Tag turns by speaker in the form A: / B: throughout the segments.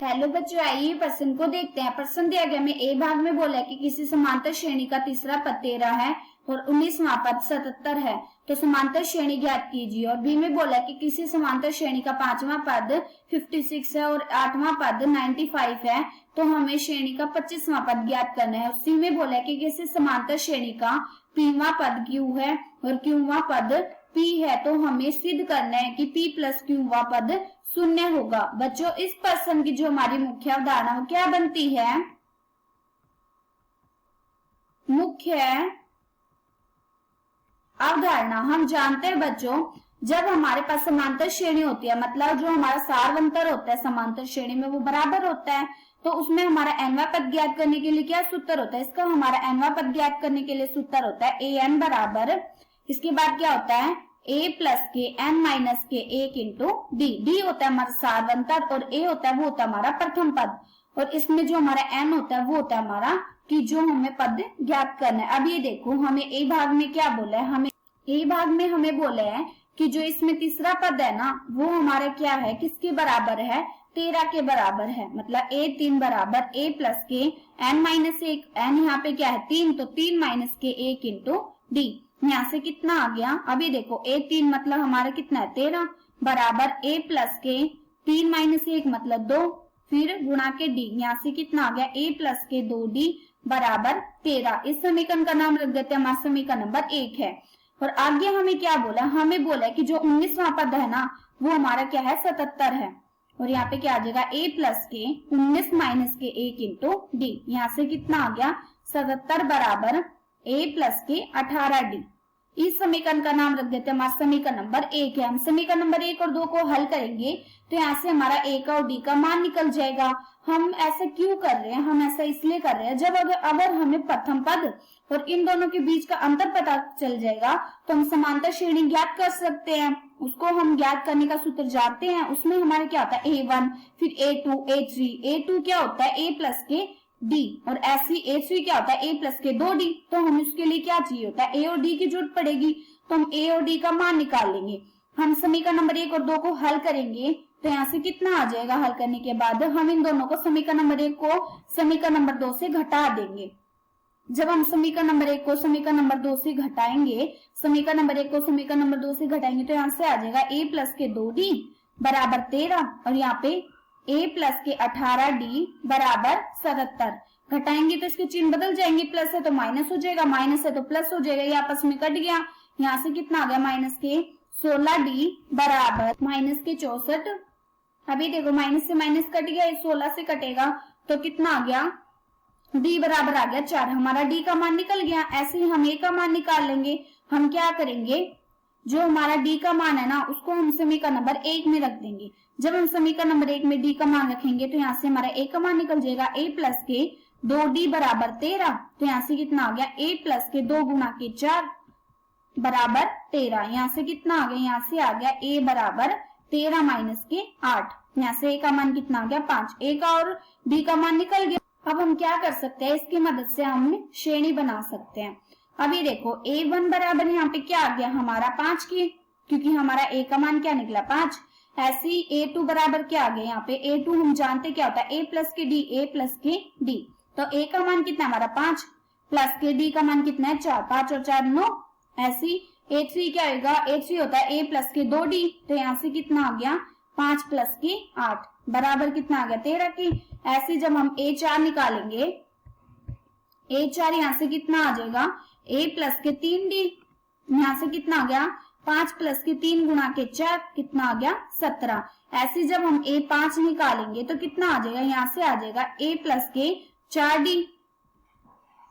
A: Hello बच्चों, आइए प्रश्न को देखते हैं। प्रश्न दिया गया में ए भाग में बोला है कि किसी समांतर श्रेणी का तीसरा पद 13 है और 19वां पद 77 है, तो समांतर श्रेणी ज्ञात कीजिए। और बी में बोला है कि किसी समांतर श्रेणी का 5वां पद 56 है और 8वां पद 95 है, तो हमें श्रेणी का 25वां पद ज्ञात करना है। सी में बोला है कि किसी समांतर श्रेणी का पीवां पद क्यू है और क्यूवां पद पी है, तो हमें सिद्ध करना है कि पी प्लस क्यूवां पद शून्य होगा। बच्चों, इस प्रश्न की जो हमारी मुख्य अवधारणा वो क्या बनती है? मुख्य अवधारणा हम जानते हैं बच्चों, जब हमारे पास समांतर श्रेणी होती है, मतलब जो हमारा सारवंतर होता है समांतर श्रेणी में वो बराबर होता है, तो उसमें हमारा nवां पद ज्ञात करने के लिए क्या सूत्र होता है? इसका हमारा nवां पद ज्ञात करने के लिए सूत्र होता है an बराबर, इसके बाद क्या होता है a प्लस के n माइनस के 1 इंटू डी। डी होता है हमारा सारवंतर और a होता है वो होता है हमारा प्रथम पद, और इसमें जो हमारा n होता है वो होता है हमारा कि जो हमें पद ज्ञात करना है। अब ये देखो हमें a भाग में क्या बोला है, हमें a भाग में हमें बोला है कि जो इसमें तीसरा पद है ना वो हमारा क्या है, किसके बराबर है? 13 के बराबर है। मतलब a3 बराबर a प्लस के n माइनस 1, n यहाँ पे क्या है 3, तो 3 माइनस के 1 इंटू डी। यहाँ से कितना आ गया? अभी देखो a3 मतलब हमारा कितना है 13 बराबर a प्लस के 3 माइनस 1 मतलब 2, फिर गुणा के d। यहाँ से कितना आ गया a प्लस के 2d बराबर 13। इस समीकरण का नाम रख देते हैं, हमारा समीकरण नंबर 1 है। और आगे हमें क्या बोला? हमें बोला कि जो 19वां पद है ना वो हमारा क्या है 77 है, और यहाँ पे क्या आ जाएगा a प्लस के 19 माइनस के 1 इंटू डी। यहाँ से कितना आ गया 77 बराबर a प्लस के 18d। इस समीकरण का नाम रख देते हैं, हमारा समीकरण नंबर 1 है। हम समीकरण नंबर 1 और 2 को हल करेंगे तो यहाँ से हमारा a का और d का मान निकल जाएगा। हम ऐसा क्यों कर रहे हैं? हम ऐसा इसलिए कर रहे हैं जब अगर हमें प्रथम पद और इन दोनों के बीच का अंतर पता चल जाएगा तो हम समांतर श्रेणी ज्ञात कर सकते हैं। उसको हम ज्ञात करने का सूत्र जानते हैं, उसमें हमारे क्या होता है a1 फिर a2 a3। a2 क्या होता है a प्लस के d और ऐसी a3 क्या होता है a प्लस के 2d। तो हम उसके लिए क्या चाहिए होता है a और d की जरूरत पड़ेगी, तो हम a और d का मान निकाल लेंगे। हम समीकरण नंबर 1 और 2 को हल करेंगे तो यहाँ से कितना आ जाएगा? हल करने के बाद हम इन दोनों को समीकरण नंबर 1 को समीकरण नंबर 2 से घटा देंगे। जब हम समीकरण नंबर 1 को समीकरण नंबर 2 से घटाएंगे, समीकरण नंबर 1 को समीकरण नंबर 2 से घटाएंगे तो यहाँ से आ जाएगा a प्लस के 2d बराबर 13 और यहाँ पे a प्लस के 18d बराबर 77। घटाएंगे तो इसके चिन्ह बदल जाएंगे, प्लस है तो माइनस हो जाएगा, माइनस है तो प्लस हो जाएगा, ये आपस में कट गया। यहाँ से कितना आ गया माइनस के 16d बराबर माइनस के 64। अभी देखो माइनस से माइनस कट गया, 16 से कटेगा तो कितना आ गया d बराबर आ गया 4। हमारा d का मान निकल गया। ऐसे ही हम a का मान निकाल लेंगे। हम क्या करेंगे, जो हमारा d का मान है ना उसको हम समीकरण नंबर 1 में रख देंगे। जब हम समीकरण नंबर 1 में d का मान रखेंगे तो यहाँ से हमारा a का मान निकल जाएगा a प्लस के 2d बराबर 13। तो यहाँ से कितना आ गया a प्लस के 2 गुणा के 4 बराबर 13। यहाँ से कितना आ गया? यहाँ से आ गया a बराबर 13 माइनस के 8। यहाँ से a का मान कितना आ गया 5। a का और d का मान निकल गया। अब हम क्या कर सकते हैं, इसकी मदद से हम श्रेणी बना सकते हैं। अभी देखो a1 बराबर यहाँ पे क्या आ गया हमारा 5 की, क्योंकि हमारा a का मान क्या निकला 5। ऐसे ही a2 बराबर क्या आ गया? यहाँ पे a2 हम जानते क्या होता है a प्लस के d, a प्लस के d। तो a का मान कितना हमारा 5 प्लस के d का मान कितना है 4, 5 और 4 9। ऐसी a3 क्या होगा? a3 होता है a प्लस के 2d। तो यहाँ से कितना आ गया 5 प्लस के 8 बराबर कितना आ गया 13 की। ऐसे जब हम a4 निकालेंगे, a4 यहाँ से कितना आ जाएगा a प्लस के 3d। यहाँ से कितना आ गया 5 प्लस के 3 गुणा के 4 कितना आ गया 17। ऐसे जब हम a5 निकालेंगे तो कितना आ जाएगा? यहाँ से आ जाएगा a प्लस के 4d।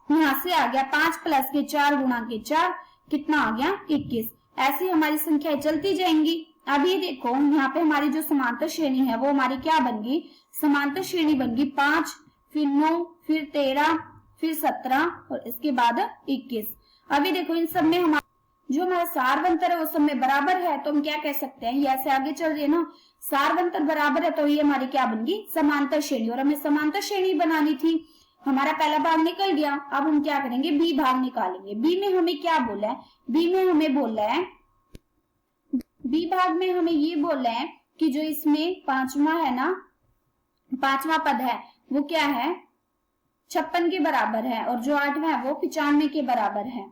A: यहाँ से आ गया 5 प्लस के 4 गुणा के 4 कितना आ गया 21। ऐसी हमारी संख्याएं चलती जाएंगी। अभी देखो यहाँ पे हमारी जो समांतर श्रेणी है वो हमारी क्या बन गई? समांतर श्रेणी बन गई 5 फिर 9 फिर 13 फिर 17 और इसके बाद 21। अभी देखो इन सब में हमारा जो हमारा सारवंतर है वो सब में बराबर है, तो हम क्या कह सकते हैं, ये ऐसे आगे चल रही है ना, सारवंतर बराबर है तो ये हमारी क्या बन गई समांतर श्रेणी। और हमें समांतर श्रेणी बनानी थी, हमारा पहला भाग निकल गया। अब हम क्या करेंगे बी भाग निकालेंगे। बी में हमें क्या बोला है? बी में हमें बोला है, बी भाग में हमें ये बोला है कि जो इसमें 5वां है ना पांचवा पद है वो क्या है, 56 के बराबर है, और जो 8वां है वो 95 के बराबर है।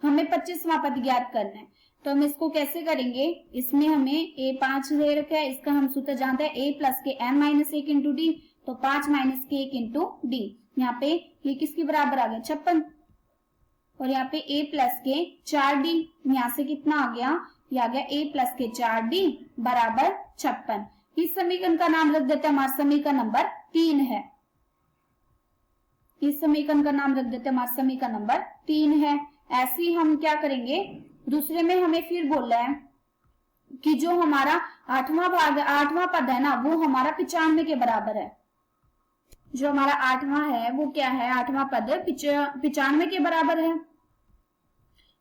A: हमें 25वां पद ज्ञात करना है, तो हम इसको कैसे करेंगे, इसमें हमें a5 दे रखा है, इसका हम सूत्र जानते हैं a प्लस के n माइनस 1 इंटू डी, तो 5 माइनस के 1 इंटू डी। यहाँ पे ये किसके बराबर आ गया, 56, और यहाँ पे a प्लस के 4d, यहाँ से कितना आ गया, ये आ गया a प्लस के 4d बराबर 56। इस समीकरण का नाम रख देते हैं, हमारा समीकरण नंबर 3 है। इस समीकरण का नाम रख देते हैं, हमारा समीकरण नंबर 3 है। ऐसे ही हम क्या करेंगे, दूसरे में हमें फिर बोल रहा है कि जो हमारा 8वां पद है ना वो हमारा 95 के बराबर है। जो हमारा 8वां है वो क्या है, 8वां पद 95 के बराबर है,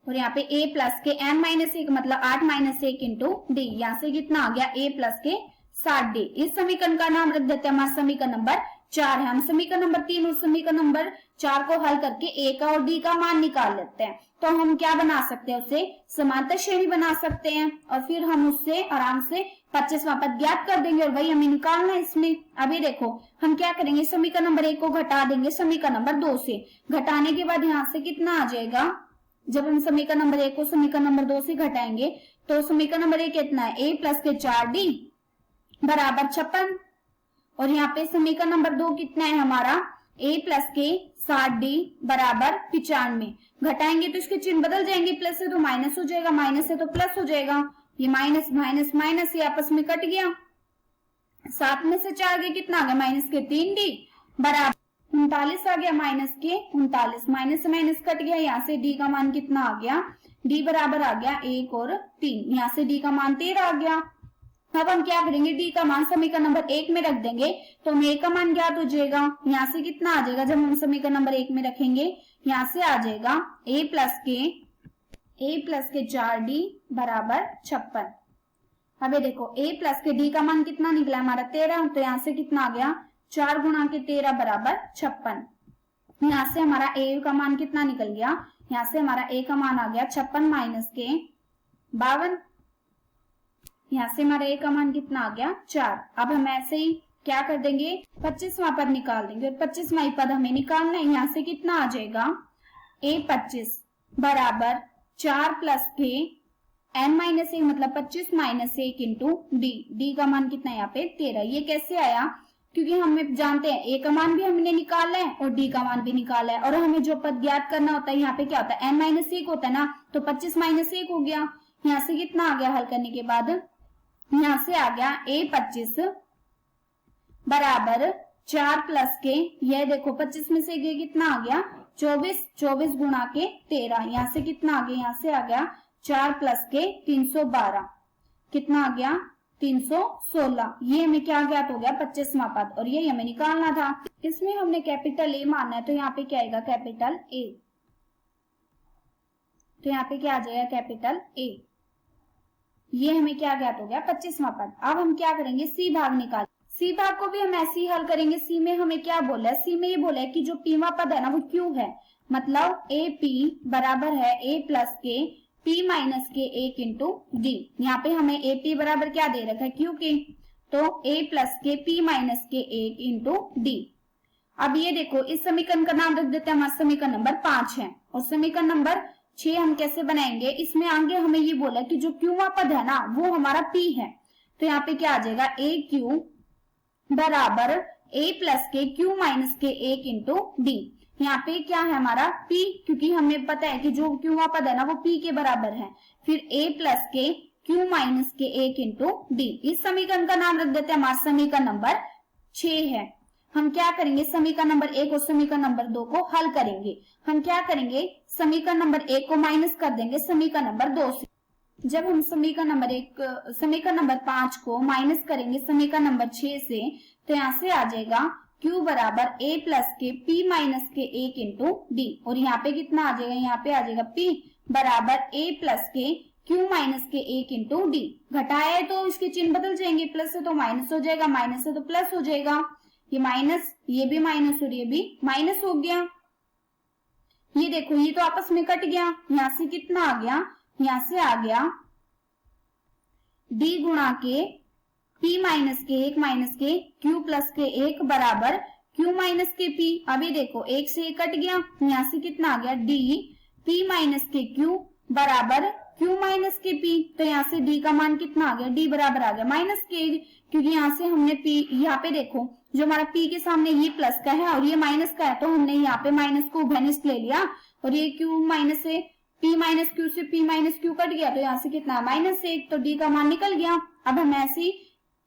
A: और यहाँ पे a प्लस के n माइनस 1 मतलब 8 माइनस 1 इंटू डी, यहाँ से कितना आ गया a प्लस के 60d। इस समीकरण का नाम रख देते हैं, हमारा समीकरण नंबर 4 है। हम समीकरण नंबर 3 और समीकरण नंबर 4 को हल करके a का और d का मान निकाल लेते हैं। तो हम क्या बना सकते हैं, उसे समांतर श्रेणी बना सकते हैं, और फिर हम उससे आराम से 25वां पद ज्ञात कर देंगे, और वही हमें निकालना है इसमें। अभी देखो हम क्या करेंगे, समीकरण नंबर 1 को घटा देंगे समीकरण नंबर 2 से, घटाने के बाद यहाँ से कितना आ जाएगा, जब हम समीकरण नंबर 1 को समीकरण नंबर 2 से घटाएंगे तो समीकरण नंबर 1 कितना है, a प्लस के 4d बराबर 56, और यहाँ पे समीकरण नंबर 2 कितना है हमारा, a प्लस के 60d बराबर 95। घटाएंगे तो इसके चिन्ह बदल जाएंगे, प्लस से तो माइनस हो जाएगा, माइनस से तो प्लस हो जाएगा, ये माइनस माइनस माइनस ये आपस में कट गया, 7 में से 4 गए कितना आ गया, माइनस के 3d बराबर 39 आ गया, माइनस के 39, माइनस से माइनस कट गया, यहाँ से d का मान कितना आ गया, d बराबर आ गया 1 और 3, यहाँ से d का मान 13 आ गया। अब हम क्या करेंगे, d का मान समीकरण नंबर 1 में रख देंगे तो हमें a का मान ज्ञात हो जाएगा। यहाँ से कितना आ जाएगा, जब हम समीकरण नंबर 1 में रखेंगे यहाँ से आ जाएगा a प्लस के 4d बराबर 56। अबे देखो a प्लस के d का मान कितना निकला हमारा 13, तो यहाँ से कितना आ गया, 4 गुणा के 13 बराबर 56। यहाँ से हमारा a का मान कितना निकल गया, यहाँ से हमारा a का मान आ गया 56 माइनस के 52, यहाँ से हमारा a का मान कितना आ गया 4। अब हम ऐसे ही क्या कर देंगे, 25वां पद निकाल देंगे, और 25वां पद हमें निकालना है। यहाँ से कितना आ जाएगा, a25 बराबर 4 प्लस के n माइनस 1 मतलब 25 माइनस 1 इंटू डी का मान कितना है यहाँ पे 13। ये कैसे आया, क्योंकि हमें जानते हैं a का मान भी हमने निकाला है और d का मान भी निकाला है, और हमें जो पद ज्ञात करना होता है यहाँ पे क्या होता है, n माइनस 1 होता है ना, तो 25 माइनस 1 हो गया। यहाँ से कितना आ गया, हल करने के बाद यहाँ से आ गया a25 बराबर 4 प्लस के, यह देखो 25 में से ये कितना आ गया 24 गुणा के 13, यहाँ से कितना आ गया, यहाँ से आ गया 4 प्लस के 312, कितना आ गया 316। ये हमें क्या ज्ञात हो गया, 25वां पद, और ये हमें निकालना था। इसमें हमने कैपिटल ए मानना है, तो यहाँ पे क्या आएगा, कैपिटल ए, तो यहाँ पे क्या आ जाएगा, कैपिटल ए। ये हमें क्या ज्ञात हो गया, 25वां पद। अब हम क्या करेंगे, सी भाग निकाल, सी भाग को भी हम ऐसे ही हल करेंगे। सी में हमें क्या बोला है, सी में ये बोला है कि जो पीवा पद है ना वो क्यू है, मतलब ए पी बराबर है ए प्लस के पी माइनस के 1 इंटू डी। यहाँ पे हमें ए पी बराबर क्या दे रखा है, क्यू के, तो ए प्लस के पी माइनस के 1 इंटू डी। अब ये देखो इस समीकरण का नाम रख देते हैं, हमारा समीकरण नंबर 5 है, और समीकरण नंबर 6 हम कैसे बनाएंगे, इसमें आगे हमें ये बोला कि जो क्यूवा पद है ना वो हमारा पी है, तो यहाँ पे क्या आ जाएगा, ए क्यू बराबर ए प्लस के क्यू माइनस के 1 इंटू डी। यहाँ पे क्या है हमारा p, क्योंकि हमें पता है कि जो क्यूवा पद है ना वो p के बराबर है, फिर a प्लस के q माइनस के 1 इंटू डी। इस समीकरण का नाम रख देते हैं, हमारा समीकरण नंबर 6 है। हम क्या करेंगे, समीकरण नंबर 1 और समीकरण नंबर 2 को हल करेंगे। हम क्या करेंगे, समीकरण नंबर 1 को माइनस कर देंगे समीकरण नंबर 2 से। जब हम समीकरण नंबर 5 को माइनस करेंगे समीकरण नंबर 6 से, तो यहाँ से आ जाएगा q बराबर a प्लस के p माइनस के 1 इंटू डी, और यहाँ पे कितना आ जाएगा, यहाँ पे आ जाएगा p बराबर a प्लस के q माइनस के 1 इंटू डी। घटाया है तो इसके चिन्ह बदल जाएंगे, प्लस से तो माइनस हो जाएगा, माइनस से तो प्लस हो जाएगा, ये माइनस, ये भी माइनस और ये भी माइनस हो गया। ये देखो ये तो आपस में कट गया, यहाँ से कितना आ गया, यहाँ से आ गया d गुणा के p माइनस के 1 माइनस के q प्लस के 1 बराबर q माइनस के p। अभी देखो 1 से 1 कट गया, यहाँ से कितना आ गया d p माइनस के q बराबर q माइनस के p। तो यहाँ से d का मान कितना आ गया, d बराबर आ गया माइनस के, क्योंकि यहाँ से हमने p, यहाँ पे देखो जो हमारा p के सामने ये प्लस का है और ये माइनस का है, तो हमने यहाँ पे माइनस को उभयनिष्ठ ले लिया और ये q माइनस से p माइनस q से p माइनस q कट गया, तो यहाँ से कितना -1, तो d का मान निकल गया। अब हम ऐसे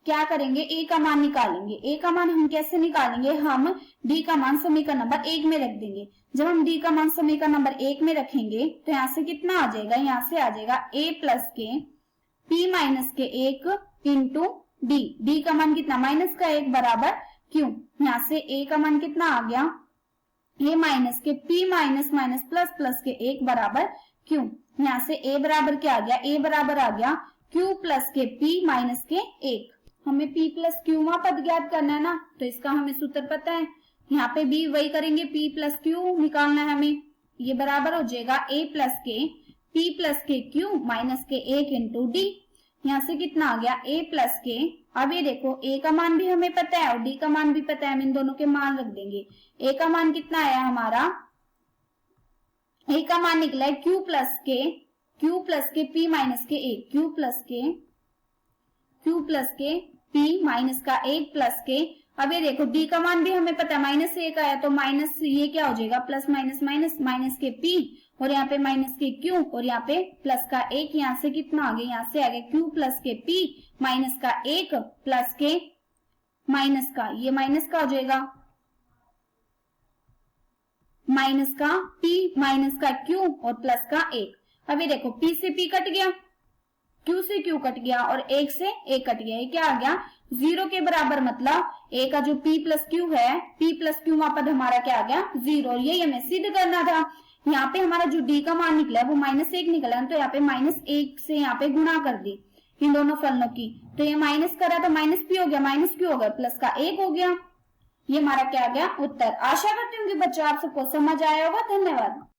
A: क्या करेंगे, a का मान निकालेंगे। a का मान हम कैसे निकालेंगे, हम d का मान समीकरण नंबर 1 में रख देंगे। जब हम d का मान समीकरण नंबर 1 में रखेंगे तो यहाँ से कितना आ जाएगा, यहाँ से आ जाएगा a प्लस के p माइनस के 1 इंटू d। d का मान कितना, माइनस का 1 बराबर q। यहाँ से a का मान कितना आ गया, a माइनस के p minus minus plus plus के 1 बराबर q। यहाँ से a बराबर क्या आ गया, a बराबर आ गया q प्लस के p माइनस के 1। हमें p प्लस q पद ज्ञात करना है ना, तो इसका हमें सूत्र पता है। यहाँ पे भी वही करेंगे, p प्लस q निकालना है हमें। ये बराबर हो जाएगा a प्लस के p प्लस के q माइनस के 1 इंटू d। यहाँ से कितना आ गया, a प्लस के, अब ये देखो a का मान भी हमें पता है और d का मान भी पता है, हम इन दोनों के मान रख देंगे। a का मान कितना आया हमारा, a का मान निकला है q प्लस के p माइनस के 1, q प्लस के p माइनस का 1 प्लस के, अब ये देखो d का मान भी हमें पता है -1 आया, तो माइनस ये क्या हो जाएगा, प्लस माइनस माइनस, माइनस के p और यहाँ पे माइनस के q और यहाँ पे प्लस का 1। यहाँ से कितना आ गया, यहाँ से आ गया q प्लस के p माइनस का 1 प्लस के माइनस का, ये माइनस का हो जाएगा माइनस का p माइनस का q और प्लस का 1। अब ये देखो p से p कट गया, q से q कट गया और 1 से 1 कट गया, ये क्या आ गया 0 के बराबर। मतलब a का जो p प्लस q है, p प्लस q पद हमारा क्या आ गया 0, और ये हमें सिद्ध करना था। यहाँ पे हमारा जो d का मान निकला वो -1 निकला, तो यहाँ पे -1 से यहाँ पे गुणा कर दी इन दोनों फलनों की, तो ये माइनस करा तो माइनस p हो गया, माइनस q हो गया, प्लस का 1 हो गया। ये हमारा क्या आ गया उत्तर। आशा करती हूँ कि बच्चों आप सबको समझ आया होगा। धन्यवाद।